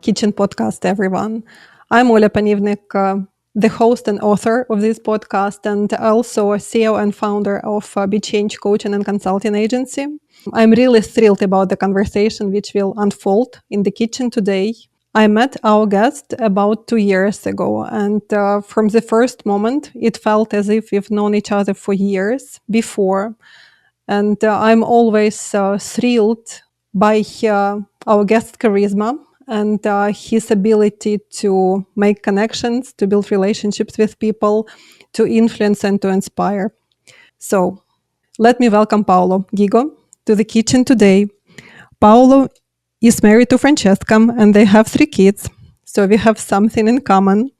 Kitchen podcast, everyone. I'm Olya Panivnyk, the host and author of this podcast, and also a CEO and founder of Be Change Coaching and Consulting Agency. I'm really thrilled about the conversation which will unfold in the kitchen today. I met our guest about 2 years ago, and from the first moment, it felt as if we've known each other for years before. And I'm always thrilled by our guest's charisma and his ability to make connections, to build relationships with people, to influence and to inspire. So let me welcome Paolo Ghigo to the kitchen today. Paolo is married to Francesca and they have 3 kids. So we have something in common.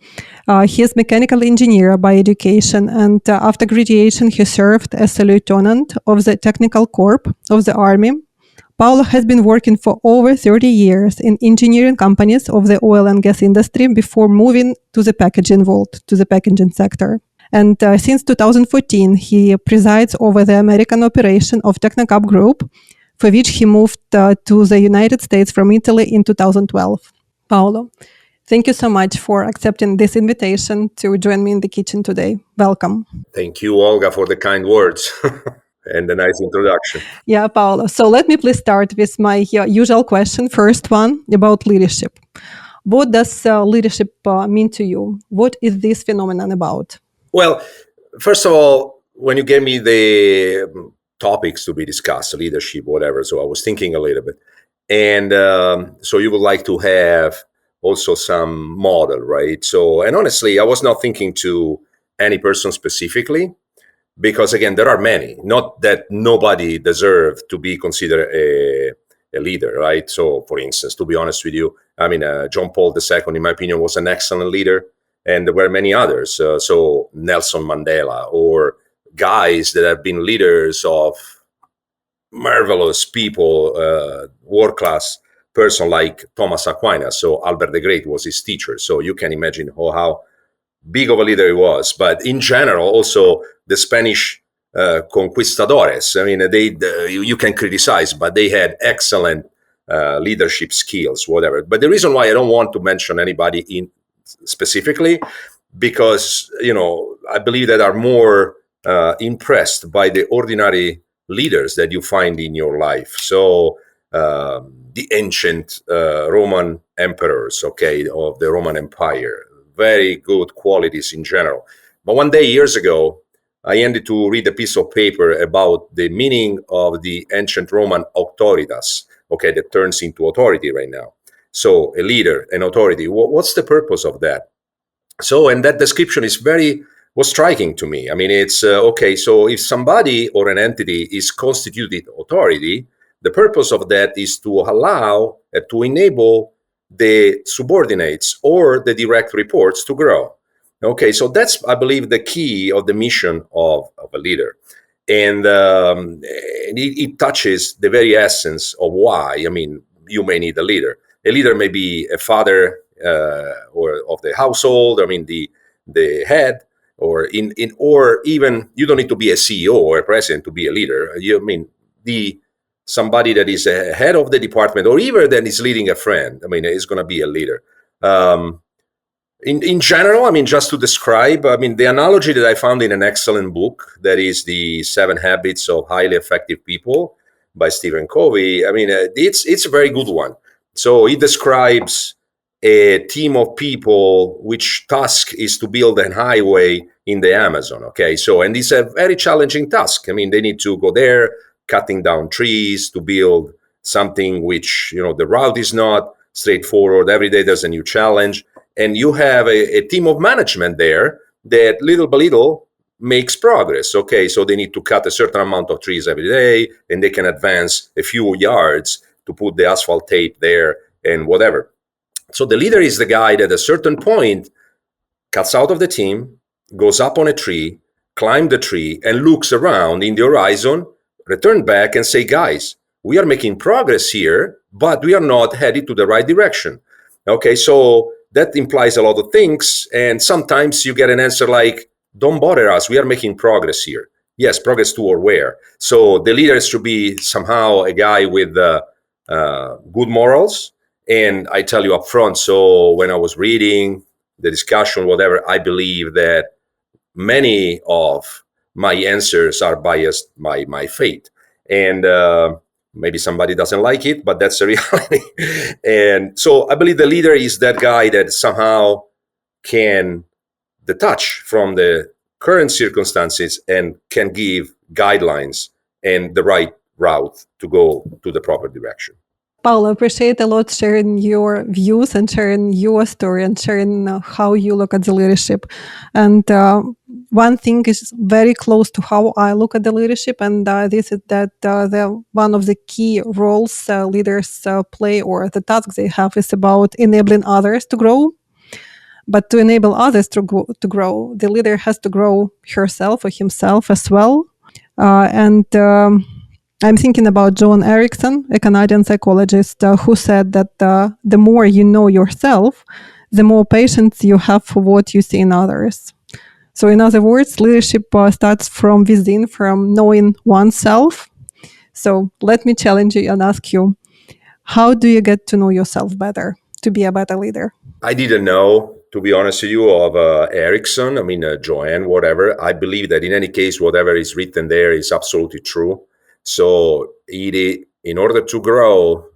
He is mechanical engineer by education, and after graduation, he served as a lieutenant of the Technical Corps of the Army. Paolo has been working for over 30 years in engineering companies of the oil and gas industry before moving to the packaging world, to the packaging sector. And since 2014, he presides over the American operation of Tecnocap Group, for which he moved to the United States from Italy in 2012. Paolo, thank you so much for accepting this invitation to join me in the kitchen today. Welcome. Thank you, Olga, for the kind words and the nice introduction. Yeah, Paolo. So let me please start with my usual question. First one about leadership. What does leadership mean to you? What is this phenomenon about? Well, first of all, when you gave me the topics to be discussed, leadership, whatever, so I was thinking a little bit. And so you would like to have also some model, right? So, and honestly, I was not thinking to any person specifically, because again, there are many, not that nobody deserves to be considered a leader, right? So for instance, to be honest with you, I mean, John Paul II, in my opinion, was an excellent leader, and there were many others. So Nelson Mandela, or guys that have been leaders of marvelous people, world-class person like Thomas Aquinas. So Albert the Great was his teacher. So you can imagine how big of a leader he was. But in general, also the Spanish conquistadores. I mean, you can criticize, but they had excellent leadership skills, whatever. But the reason why I don't want to mention anybody in specifically, because I believe that are more impressed by the ordinary leaders that you find in your life. So the ancient Roman emperors, of the Roman Empire, very good qualities in general. But one day, years ago, I ended to read a piece of paper about the meaning of the ancient Roman auctoritas, that turns into authority right now. So a leader, an authority, what's the purpose of that? So, and that description was striking to me. I mean, it's so if somebody or an entity is constituted authority, the purpose of that is to allow, to enable the subordinates or the direct reports to grow. Okay, so that's, I believe, the key of the mission of a leader. And it touches the very essence of why, you may need a leader. A leader may be a father or of the household, the head, or or even you don't need to be a CEO or a president to be a leader. Somebody that is a head of the department, or even that is leading a friend, is going to be a leader. In general, just to describe, the analogy that I found in an excellent book, that is The 7 Habits of Highly Effective People by Stephen Covey. It's a very good one. So it describes a team of people which task is to build a highway in the Amazon. And it's a very challenging task. They need to go there, cutting down trees to build something which, the route is not straightforward. Every day there's a new challenge. And you have a team of management there that little by little makes progress. So they need to cut a certain amount of trees every day, and they can advance a few yards to put the asphalt tape there and whatever. So the leader is the guy that at a certain point cuts out of the team, goes up on a tree, climbs the tree, and looks around in the horizon, return back and say, guys, we are making progress here, but we are not headed to the right direction. So that implies a lot of things. And sometimes you get an answer like, don't bother us, we are making progress here. Yes, progress toward where? So the leader should be somehow a guy with good morals And I tell you up front, so when I was reading the discussion, whatever, I believe that many of my answers are biased by my faith. And maybe somebody doesn't like it, but that's the reality. And so I believe the leader is that guy that somehow can detach from the current circumstances and can give guidelines and the right route to go to the proper direction. Paolo, appreciate a lot sharing your views and sharing your story and sharing how you look at the leadership. And one thing is very close to how I look at the leadership, and this is that one of the key roles leaders play, or the tasks they have, is about enabling others to grow. But to enable others to grow, the leader has to grow herself or himself as well. And I'm thinking about John Erickson, a Canadian psychologist, who said that the more you know yourself, the more patience you have for what you see in others. So, in other words, leadership starts from within, from knowing oneself. So, let me challenge you and ask you, how do you get to know yourself better to be a better leader? I didn't know, to be honest with you, of Erickson. I mean, Joanne, whatever. I believe that in any case, whatever is written there is absolutely true. So, in order to grow,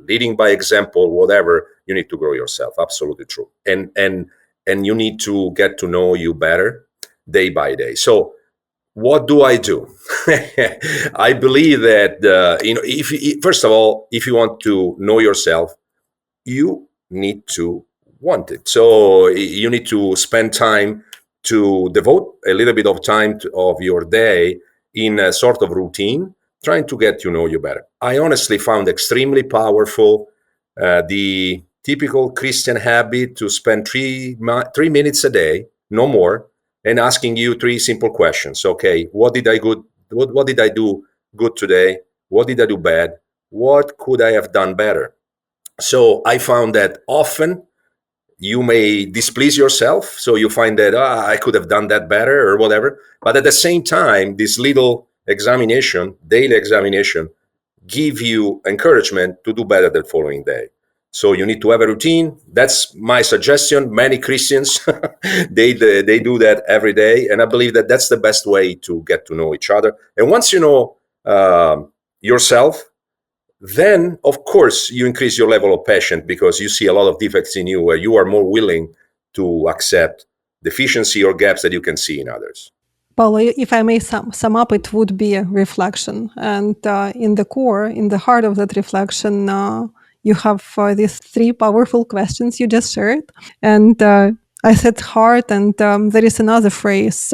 leading by example, whatever, you need to grow yourself. Absolutely true. And you need to get to know you better day by day. So, what do I do? I believe that first of all, if you want to know yourself, you need to want it. So you need to spend time to devote a little bit of time of your day in a sort of routine, trying to get to know you better. I honestly found extremely powerful the typical Christian habit to spend 3 minutes a day, no more, and asking you three simple questions. Okay, what did I do good today? What did I do bad? What could I have done better? So I found that often you may displease yourself. So you find that I could have done that better or whatever. But at the same time, this little examination, daily examination, give you encouragement to do better the following day. So you need to have a routine. That's my suggestion. Many Christians, they do that every day. And I believe that that's the best way to get to know each other. And once you know yourself, then of course you increase your level of patience because you see a lot of defects in you where you are more willing to accept deficiency or gaps that you can see in others. Paolo, if I may sum up, it would be a reflection. And in the core, in the heart of that reflection, you have these three powerful questions you just shared. And I said heart, and there is another phrase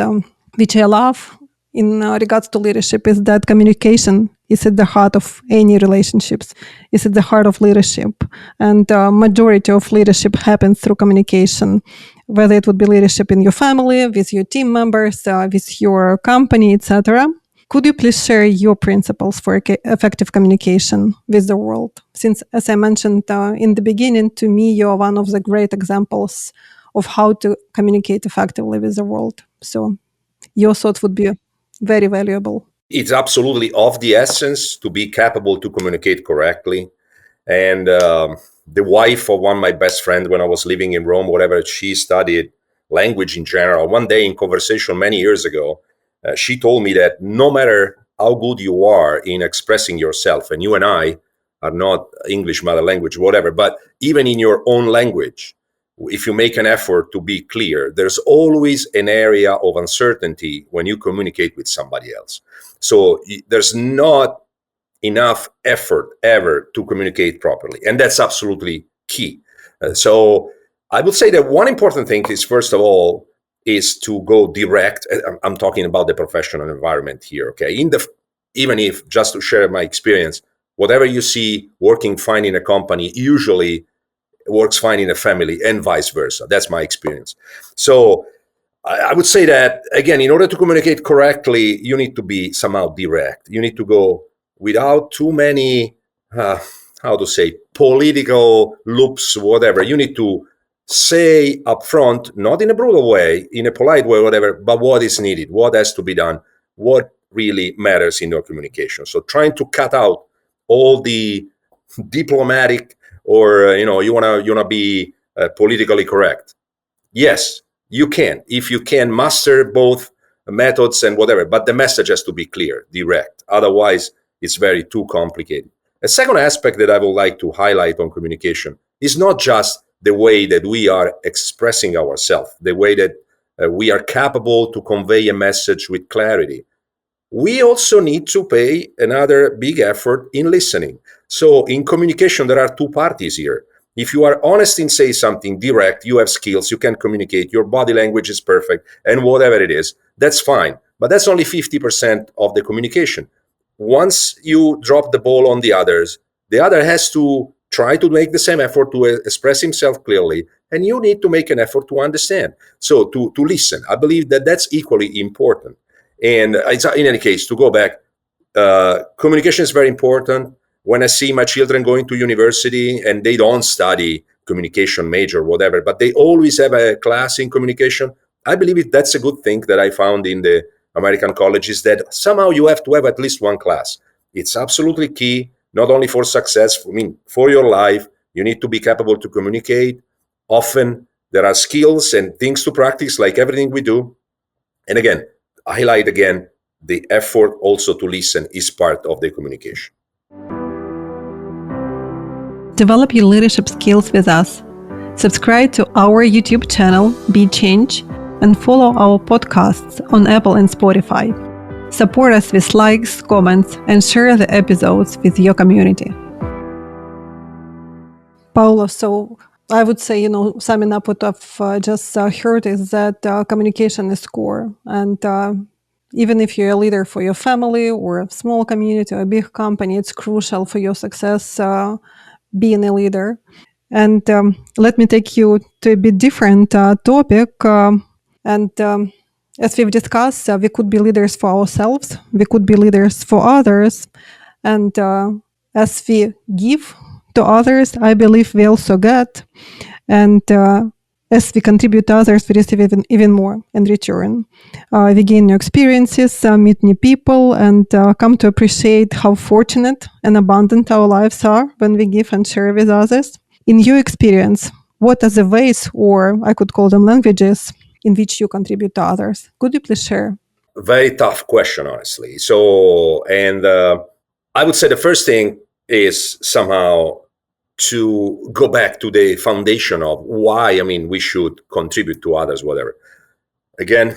which I love in regards to leadership, is that communication is at the heart of any relationships, is at the heart of leadership. And majority of leadership happens through communication, whether it would be leadership in your family, with your team members, with your company, etc. Could you please share your principles for effective communication with the world? Since, as I mentioned in the beginning, to me, you're one of the great examples of how to communicate effectively with the world. So your thoughts would be very valuable. It's absolutely of the essence to be capable to communicate correctly. And the wife of one of my best friends, when I was living in Rome, whatever, she studied language in general. One day in conversation many years ago, she told me that no matter how good you are in expressing yourself, and you and I are not English mother language, whatever, but even in your own language, if you make an effort to be clear, there's always an area of uncertainty when you communicate with somebody else. So there's not enough effort ever to communicate properly. And that's absolutely key. So I would say that one important thing is, first of all, is to go direct. I'm talking about the professional environment here, okay? Even if, just to share my experience, whatever you see working fine in a company usually works fine in a family and vice versa. That's my experience. So I would say that, again, in order to communicate correctly, you need to be somehow direct. You need to go without too many, political loops, whatever. You need to say up front, not in a brutal way, in a polite way, whatever, but what is needed, what has to be done, what really matters in your communication. So trying to cut out all the diplomatic or you wanna be politically correct. Yes, you can, if you can master both methods and whatever, but the message has to be clear, direct. Otherwise, it's very too complicated. A second aspect that I would like to highlight on communication is not just the way that we are expressing ourselves, the way that we are capable to convey a message with clarity. We also need to pay another big effort in listening. So in communication, there are two parties here. If you are honest in say something direct, you have skills, you can communicate, your body language is perfect, and whatever it is, that's fine. But that's only 50% of the communication. Once you drop the ball on the other has to try to make the same effort to express himself clearly, and you need to make an effort to understand. So to listen, I believe that that's equally important. And in any case, to go back, communication is very important. When I see my children going to university and they don't study communication major, whatever, but they always have a class in communication, I believe that's a good thing that I found in the American colleges, that somehow you have to have at least one class. It's absolutely key, not only for success, for your life. You need to be capable to communicate. Often there are skills and things to practice, like everything we do. And again, I highlight again, the effort also to listen is part of the communication. Develop your leadership skills with us. Subscribe to our YouTube channel, Be Change, and follow our podcasts on Apple and Spotify. Support us with likes, comments, and share the episodes with your community. Paolo, so I would say, summing up what I've just heard is that communication is core. And even if you're a leader for your family or a small community or a big company, it's crucial for your success being a leader. And let me take you to a bit different topic. As we've discussed, we could be leaders for ourselves. We could be leaders for others. And as we give to others, I believe we also get. And as we contribute to others, we receive even more in return. We gain new experiences, meet new people, and come to appreciate how fortunate and abundant our lives are when we give and share with others. In your experience, what are the ways, or I could call them languages, in which you contribute to others? Could you please share? Very tough question, honestly. So, and I would say the first thing is somehow to go back to the foundation of why, we should contribute to others, whatever. Again,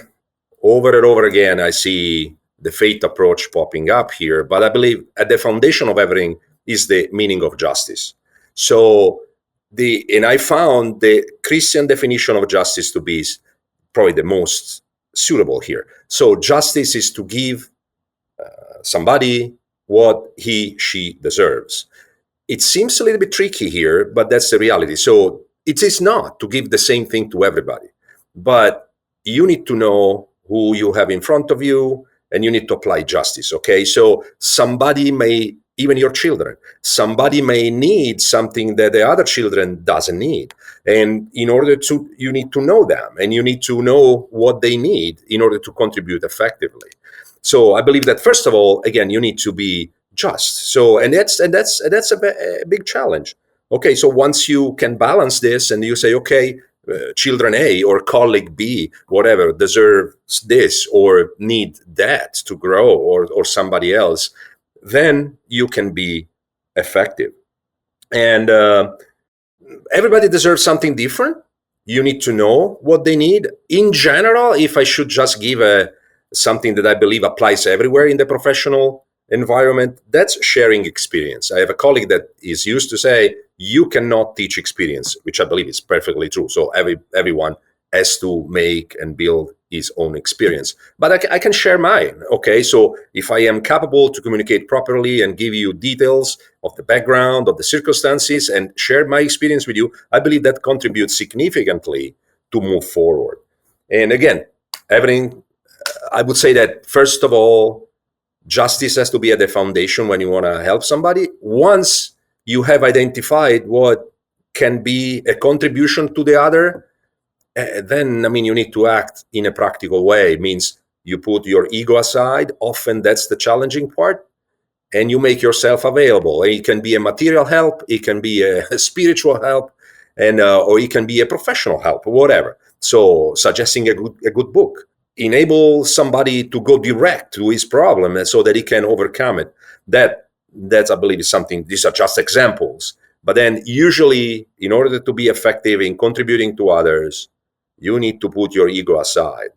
over and over again, I see the faith approach popping up here, but I believe at the foundation of everything is the meaning of justice. So, and I found the Christian definition of justice to be probably the most suitable here. So justice is to give somebody what she deserves. It seems a little bit tricky here, but that's the reality. So it is not to give the same thing to everybody, but you need to know who you have in front of you, and you need to apply justice, okay? So somebody may, even your children, somebody may need something that the other children doesn't need. And in order to, you need to know them, and you need to know what they need in order to contribute effectively. So I believe that, first of all, again, you need to be just. So, and that's a big challenge. Okay, so once you can balance this and you say, okay, children A or colleague B, whatever, deserves this or need that to grow, or somebody else, then you can be effective. And everybody deserves something different. You need to know what they need. In general, if I should just give something that I believe applies everywhere in the professional environment, that's sharing experience. I have a colleague that is used to say, you cannot teach experience, which I believe is perfectly true. So everyone has to make and build his own experience. But I can share mine, okay? So if I am capable to communicate properly and give you details of the background, of the circumstances, and share my experience with you, I believe that contributes significantly to move forward. And again, everything, I would say that, first of all, justice has to be at the foundation when you want to help somebody. Once you have identified what can be a contribution to the other, then, you need to act in a practical way. It means you put your ego aside. Often that's the challenging part. and you make yourself available. It can be a material help, it can be a spiritual help, and or it can be a professional help, whatever. So suggesting a good book, enable somebody to go direct to his problem and so that he can overcome it. That's, I believe, is something. These are just examples. But then usually, in order to be effective in contributing to others, you need to put your ego aside.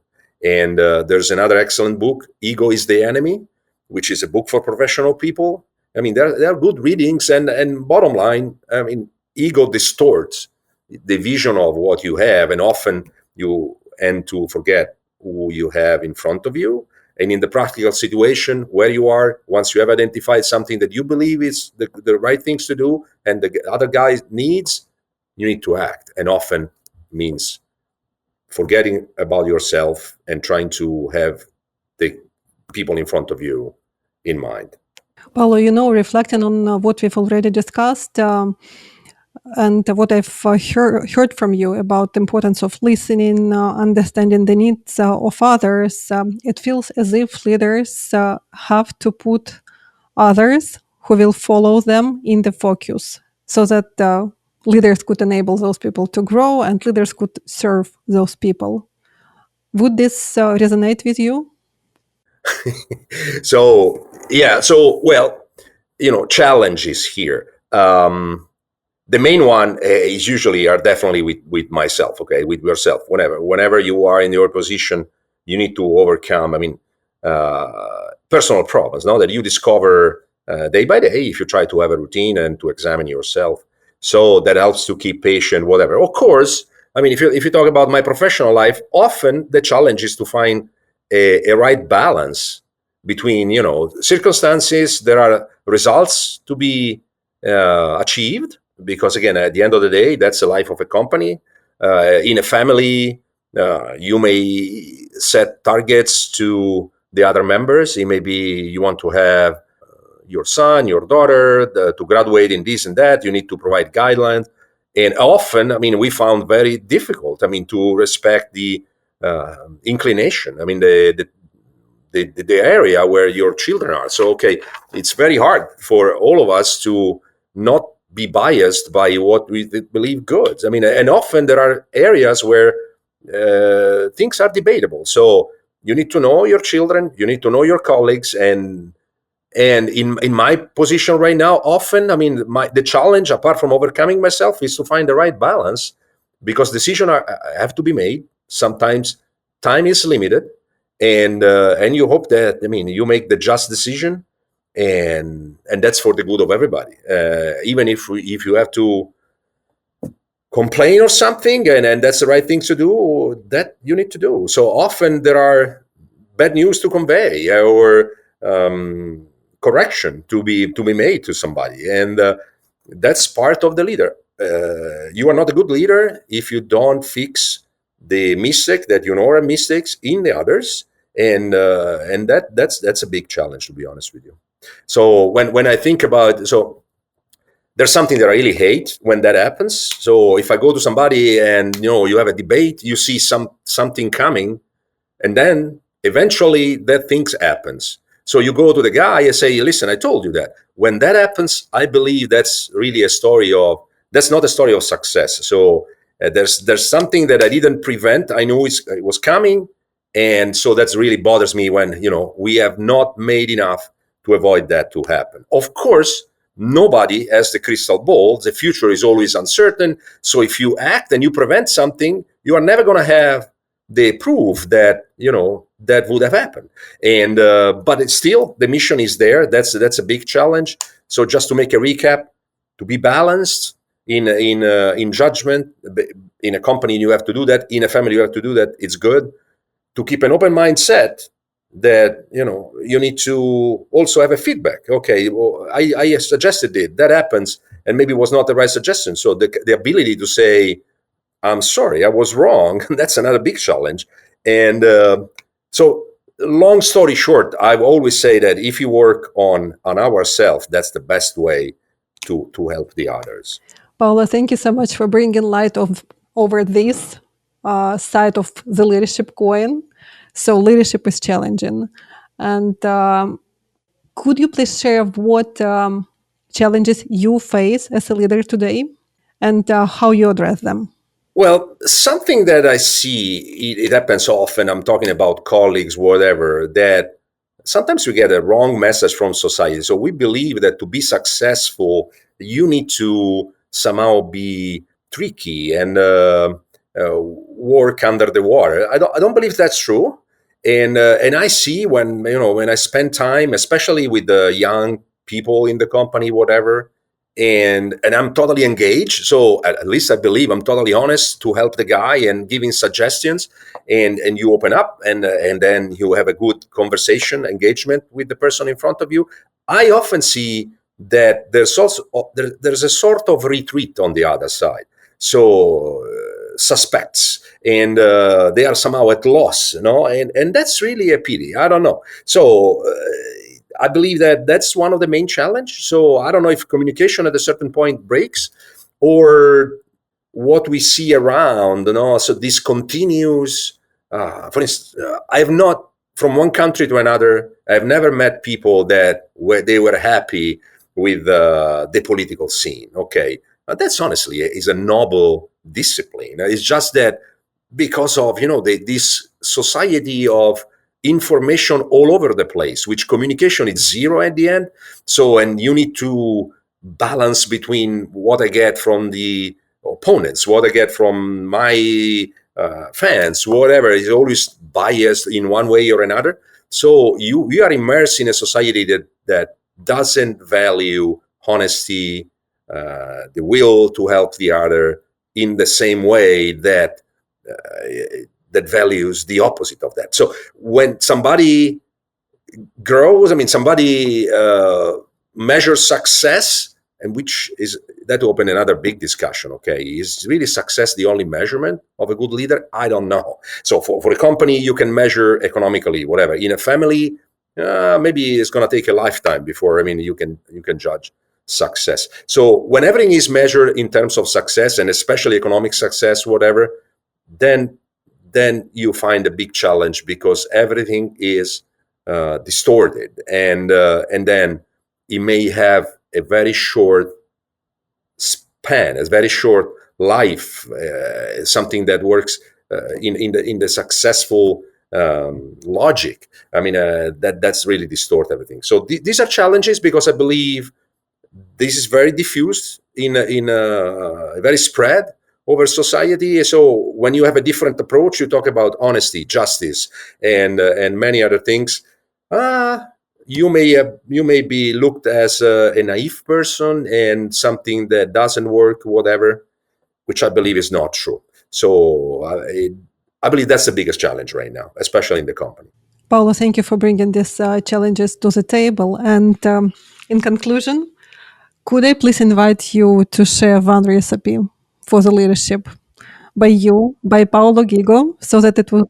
And there's another excellent book, Ego is the Enemy, which is a book for professional people. I mean, there are good readings, and bottom line, I mean, ego distorts the vision of what you have, and often you end to forget who you have in front of you. And in the practical situation where you are, once you have identified something that you believe is the right things to do and the other guy needs, you need to act. And often means forgetting about yourself and trying to have the people in front of you in mind. Paolo, reflecting on what we've already discussed, and what I've heard from you about the importance of listening, understanding the needs of others, it feels as if leaders have to put others who will follow them in the focus, so that leaders could enable those people to grow and leaders could serve those people. Would this resonate with you? So, yeah. So, well, challenges here. The main one is usually are definitely with myself, okay, with yourself. Whenever you are in your position, you need to overcome, personal problems, no, that you discover day by day if you try to have a routine and to examine yourself. So that helps to keep patient, whatever. Of course, if you talk about my professional life, often the challenge is to find a right balance between, circumstances. There are results to be achieved, because again, at the end of the day, that's the life of a company. In a family, you may set targets to the other members. It may be you want to have your son, your daughter to graduate in this and that. You need to provide guidelines. And often, we found very difficult, to respect the inclination, the area where your children are. So, okay, it's very hard for all of us to not be biased by what we believe good. And often there are areas where things are debatable. So you need to know your children, you need to know your colleagues, and in my position right now, often, the challenge, apart from overcoming myself, is to find the right balance, because decisions have to be made. Sometimes time is limited, and you hope that you make the just decision, and that's for the good of everybody. Even if you have to complain or something, and that's the right thing to do, that you need to do. So often there are bad news to convey, or correction to be made to somebody, and that's part of the leader. You are not a good leader if you don't fix the mistake that are mistakes in the others, and that's a big challenge, to be honest with you. So when I think about, so there's something that I really hate when that happens. So if I go to somebody and you have a debate, you see something coming, and then eventually that thing happens. So you go to the guy and say, listen, I told you that. When that happens, I believe that's really that's not a story of success. So there's something that I didn't prevent. I knew it was coming. And so that's really bothers me when, we have not made enough to avoid that to happen. Of course, nobody has the crystal ball. The future is always uncertain. So if you act and you prevent something, you are never going to have the proof that that would have happened. And but it's still, the mission is there. That's a big challenge. So just to make a recap, to be balanced in judgment. In a company, you have to do that. In a family, you have to do that. It's good to keep an open mindset, that you need to also have a feedback. Okay, well, I suggested it, that happens, and maybe it was not the right suggestion. So the ability to say, I'm sorry, I was wrong, that's another big challenge. And so long story short, I always say that if you work on ourselves, that's the best way to help the others. Paolo, thank you so much for bringing light over this side of the leadership coin. So leadership is challenging, and Could you please share what challenges you face as a leader today and how you address them? Well, something that I see, it happens often. I'm talking about colleagues, whatever, that sometimes we get a wrong message from society. So we believe that to be successful, you need to somehow be tricky and work under the water. I don't believe that's true. And I see when I spend time, especially with the young people in the company, whatever, and I'm totally engaged. So at least I believe I'm totally honest to help the guy and giving suggestions, and you open up, and then you have a good conversation engagement with the person in front of you. I often see that there's a sort of retreat on the other side. So suspects, and they are somehow at loss, and that's really a pity. I don't know. So I believe that that's one of the main challenge. So I don't know if communication at a certain point breaks, or what we see around. So this continues. For instance, I have not, from one country to another, I have never met people that where they were happy with the political scene. Okay, that's honestly is a noble discipline. It's just that because of this society of information all over the place, which communication is zero at the end. So, and you need to balance between what I get from the opponents, what I get from my fans, whatever is always biased in one way or another. So you are immersed in a society that doesn't value honesty, the will to help the other in the same way that that values the opposite of that. So when somebody grows, somebody measures success, and which is that open another big discussion. Okay, is really success the only measurement of a good leader? I don't know. So for a company, you can measure economically, whatever. In a family, maybe it's going to take a lifetime before you can judge success. So when everything is measured in terms of success, and especially economic success, whatever, then you find a big challenge, because everything is distorted, and then it may have a very short span, a very short life, something that works in the successful logic. That's really distort everything. So these are challenges, because I believe this is very diffused in a very spread over society. So when you have a different approach, you talk about honesty, justice, and many other things. You may be looked as a naive person and something that doesn't work, whatever, which I believe is not true. So I believe that's the biggest challenge right now, especially in the company. Paolo, thank you for bringing these challenges to the table. And in conclusion, could I please invite you to share one recipe for the leadership by Paolo Ghigo, so that it would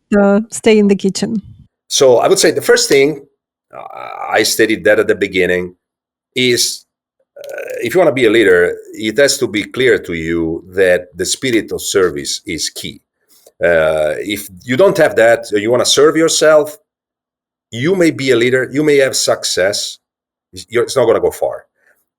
stay in the kitchen? So I would say the first thing, I stated that at the beginning, is if you want to be a leader, it has to be clear to you that the spirit of service is key. If you don't have that, you want to serve yourself, you may be a leader, you may have success, it's not going to go far.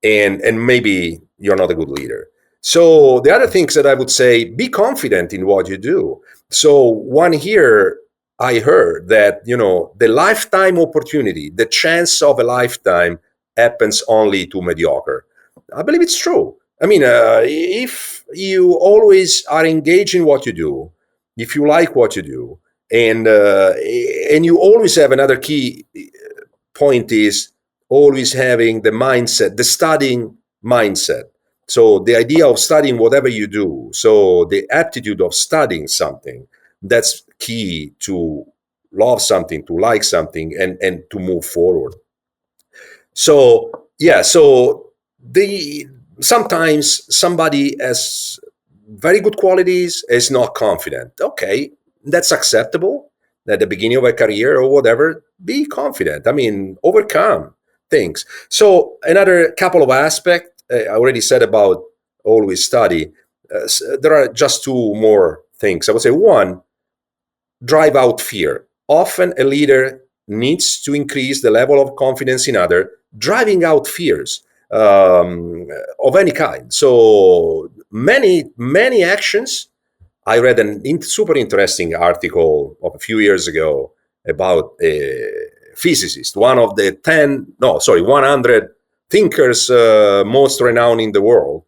And maybe you're not a good leader. So the other things that I would say, be confident in what you do. So one here, I heard that, the lifetime opportunity, the chance of a lifetime happens only to mediocre. I believe it's true. If you always are engaged in what you do, if you like what you do, and you always have another key point is always having the mindset, the studying mindset. So the idea of studying whatever you do, so the aptitude of studying something, that's key to love something, to like something, and to move forward. So yeah, so sometimes somebody has very good qualities, is not confident. Okay, that's acceptable at the beginning of a career or whatever. Be confident. Overcome things. So another couple of aspects I already said about always study. There are just two more things. I would say one, drive out fear. Often a leader needs to increase the level of confidence in other, driving out fears of any kind. So many actions. I read a super interesting article of a few years ago about a physicist, one of the 100 thinkers most renowned in the world.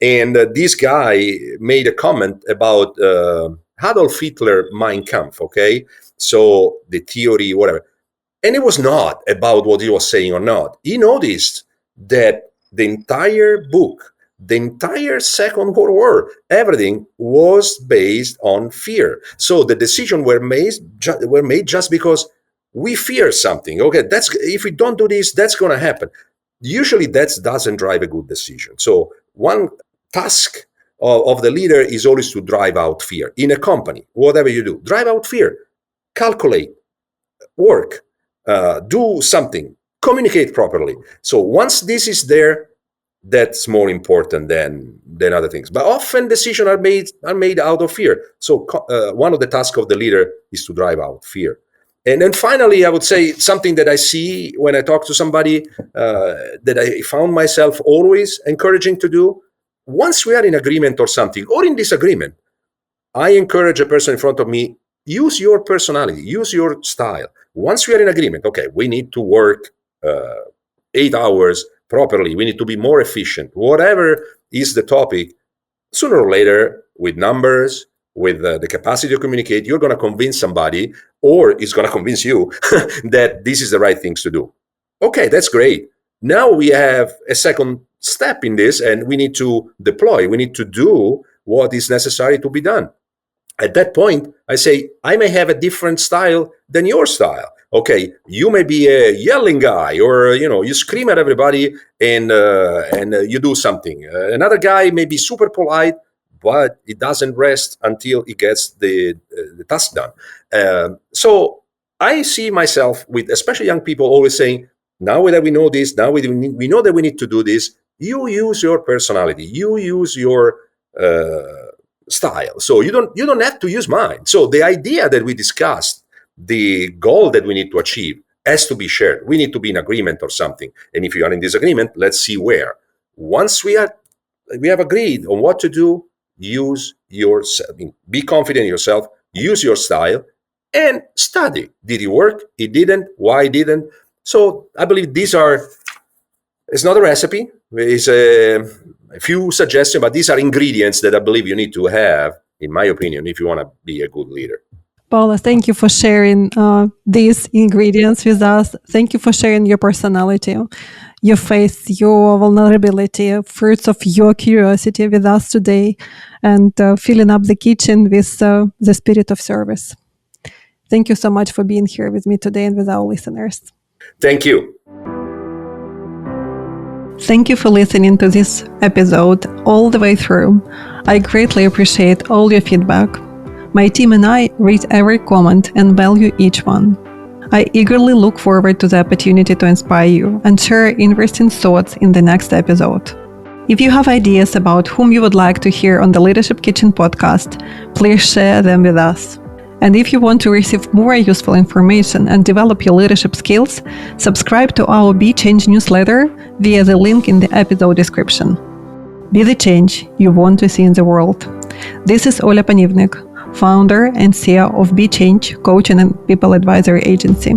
And this guy made a comment about Adolf Hitler, Mein Kampf, okay? So the theory, whatever. And it was not about what he was saying or not. He noticed that the entire book, the entire Second World War, everything was based on fear. So the decisions were made just because we fear something. Okay, if we don't do this, that's going to happen. Usually that doesn't drive a good decision. So one task of the leader is always to drive out fear. In a company, whatever you do, drive out fear. Calculate, work, do something, communicate properly. So once this is there, that's more important than other things. But often decisions are made out of fear. So one of the tasks of the leader is to drive out fear. And then finally, I would say something that I see when I talk to somebody that I found myself always encouraging to do. Once we are in agreement or something, or in disagreement, I encourage a person in front of me, use your personality, use your style. Once we are in agreement, okay, we need to work 8 hours properly, we need to be more efficient, whatever is the topic, sooner or later, with numbers, with the capacity to communicate, you're going to convince somebody, or it's going to convince you that this is the right things to do. Okay, that's great. Now we have a second step in this, and we need to deploy, we need to do what is necessary to be done. At that point, I say, I may have a different style than your style. Okay, you may be a yelling guy, or you scream at everybody and you do something. Another guy may be super polite, but it doesn't rest until he gets the task done. So I see myself with, especially young people, always saying, now that we know this, now we know that we need to do this, you use your personality, you use your style. So you don't have to use mine. So the idea that we discussed, the goal that we need to achieve, has to be shared. We need to be in agreement or something. And if you are in disagreement, let's see where. Once we have agreed on what to do, use yourself. Be confident in yourself. Use your style and study. Did it work? It didn't. Why didn't? So I believe it's not a recipe. It's a few suggestions, but these are ingredients that I believe you need to have, in my opinion, if you want to be a good leader. Paolo, thank you for sharing these ingredients with us. Thank you for sharing your personality, your faith, your vulnerability, fruits of your curiosity with us today, and filling up the kitchen with the spirit of service. Thank you so much for being here with me today and with our listeners. Thank you. Thank you for listening to this episode all the way through. I greatly appreciate all your feedback. My team and I read every comment and value each one. I eagerly look forward to the opportunity to inspire you and share interesting thoughts in the next episode. If you have ideas about whom you would like to hear on the Leadership Kitchen podcast, please share them with us. And if you want to receive more useful information and develop your leadership skills, subscribe to our Be Change newsletter via the link in the episode description. Be the change you want to see in the world. This is Olya Panivnyk, founder and CEO of Be Change Coaching and People Advisory Agency.